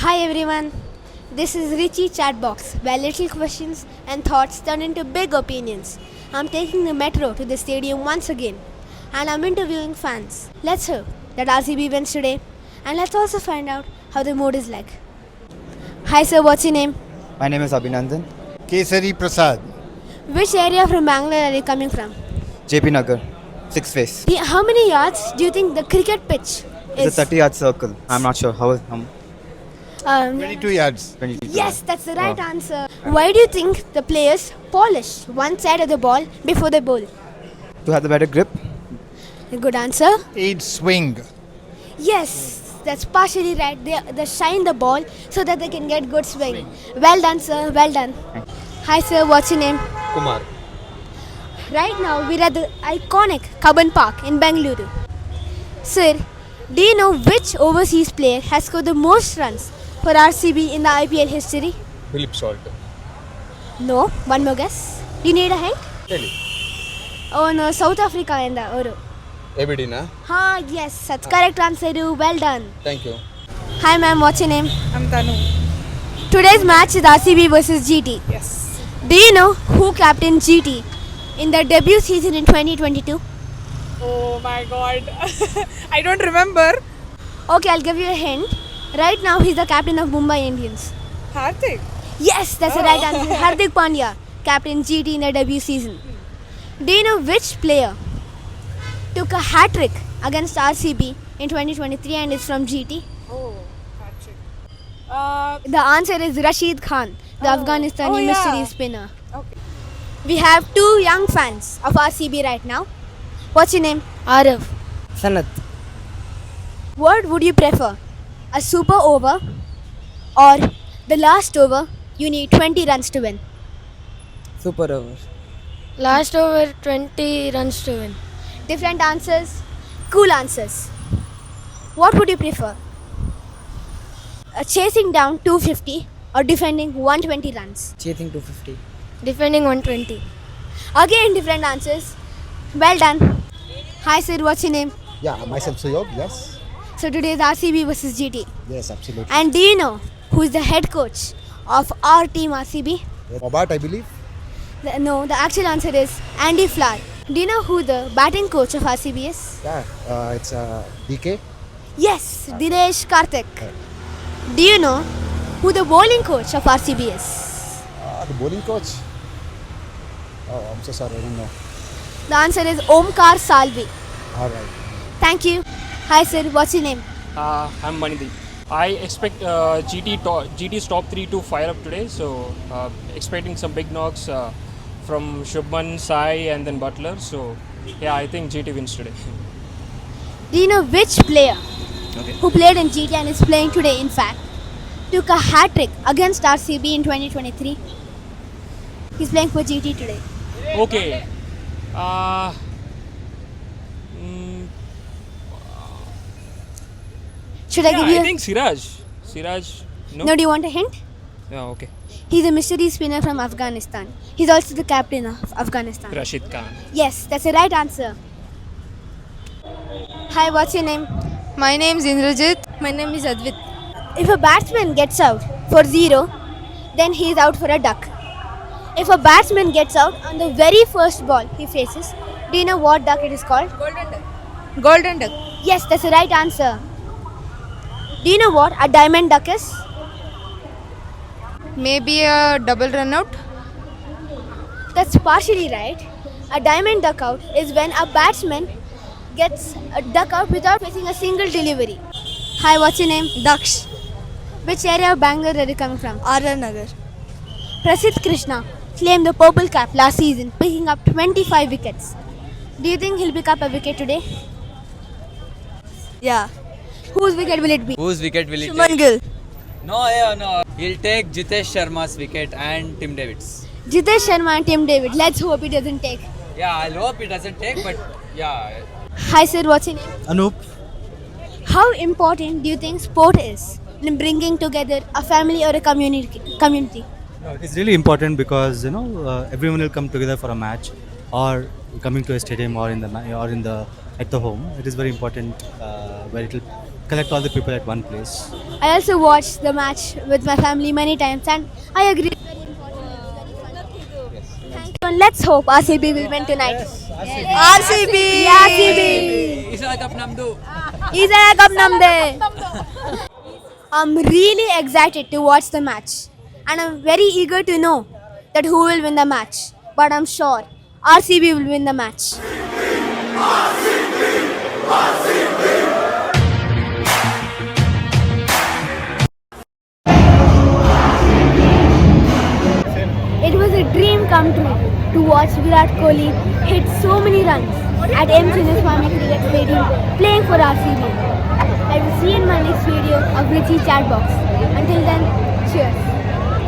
Hi everyone, this is Richie Chatbox, where little questions and thoughts turn into big opinions. I'm taking the metro to the stadium once again, and I'm interviewing fans. Let's hope that RCB wins today, and let's also find out how the mood is like. Hi sir, what's your name? My name is Abhinandan. Kesari Prasad. Which area from Bangalore are you coming from? JP Nagar, 6 phase. How many yards do you think the cricket pitch It's is? a 30-yard circle. I'm not sure how. 22 yards. 22. Yes, that's the right Oh. answer. Why do you think the players polish one side of the ball before they bowl? To have the better grip. A good answer. Aid swing. Yes, that's partially right. They shine the ball so that they can get good swing. Well done, sir. Well done. Hi, sir. What's your name? Kumar. Right now, we're at the iconic Cubbon Park in Bengaluru. Sir, do you know which overseas player has scored the most runs for RCB in the IPL history? Philip Salt. No. One more guess. Do you need a hint? Tell me. Oh no, South Africa in the Oro. Ebidina. Yes, that's correct answer. Well done. Thank you. Hi, ma'am. What's your name? I'm Tanu. Today's match is RCB versus GT. Yes. Do you know who captained GT in their debut season in 2022? Oh my god. I don't remember. Okay, I'll give you a hint. Right now, he's the captain of Mumbai Indians. Hardik. Yes, that's the right answer. Hardik Pandya captained GT in their debut season. Do you know which player took a hat-trick against RCB in 2023 and is from GT? Oh, Patrick. The answer is Rashid Khan, the Afghanistani Oh, yeah. mystery spinner. Okay. We have two young fans of RCB right now. What's your name? Arav. Sanat. What would you prefer? A super over or the last over you need 20 runs to win? Super over. Last over 20 runs to win. Different answers, cool answers. What would you prefer? Chasing down 250 or defending 120 runs? Chasing 250. Defending 120. Again, different answers. Well done. Hi, sir. What's your name? Yeah, myself Suyog, yes. So today is RCB versus GT. Yes, absolutely. And do you know who is the head coach of our team RCB? Robert, I believe. No, the actual answer is Andy Flower. Do you know who the batting coach of RCB is? Yeah, it's DK. Yes, Dinesh Karthik. Do you know who the bowling coach of RCB is? The bowling coach. Oh, I'm so sorry, I don't know. The answer is Omkar Salvi. All right. Thank you. Hi sir, what's your name? I'm Manideep. I expect GT's top 3 to fire up today, so expecting some big knocks from Shubman, Sai and then Butler. So yeah, I think GT wins today. Do you know which player who played in GT and is playing today, in fact, took a hat-trick against RCB in 2023? He's playing for GT today. Okay. Should I give you I think Siraj. Siraj. No. No, do you want a hint? Yeah, okay. He's a mystery spinner from Afghanistan. He's also the captain of Afghanistan. Rashid Khan. Yes, that's the right answer. Hi, what's your name? My name is Indrajit. My name is Advit. If a batsman gets out for 0, then he is out for a duck. If a batsman gets out on the very first ball he faces, do you know what duck it is called? Golden duck. Golden duck. Yes, that's the right answer. Do you know what a diamond duck is? Maybe a double run out. That's partially right. A diamond duck out is when a batsman gets a duck out without facing a single delivery. Hi, what's your name? Daksh. Which area of Bangalore are you coming from? RR Nagar. Prasidh Krishna claimed the purple cap last season, picking up 25 wickets. Do you think he'll pick up a wicket today? Yeah. Whose wicket will it be? Whose wicket will he Shuman take? Gill. No. He'll take Jitesh Sharma's wicket and Tim David's. Jitesh Sharma and Tim David. Let's hope he doesn't take. Yeah, I'll hope he doesn't take, but yeah. Hi sir, what's your name? Anoop. How important do you think sport is in bringing together a family or a community? It's really important because everyone will come together for a match, or coming to a stadium or at the home. It is very important where it will collect all the people at one place. I also watched the match with my family many times, and I agree. It's very important. It's very fun. Thank you. And let's hope RCB will win tonight. RCB. Isa Cup Namdu. Isa Cup Namde. I'm really excited to watch the match, and I'm very eager to know that who will win the match. But I'm sure RCB will win the match. It was a dream come true to watch Virat Kohli hit so many runs at M. Chinnaswamy Cricket Stadium playing for RCB. I will see you in my next video of Richie Chatbox. Until then, cheers.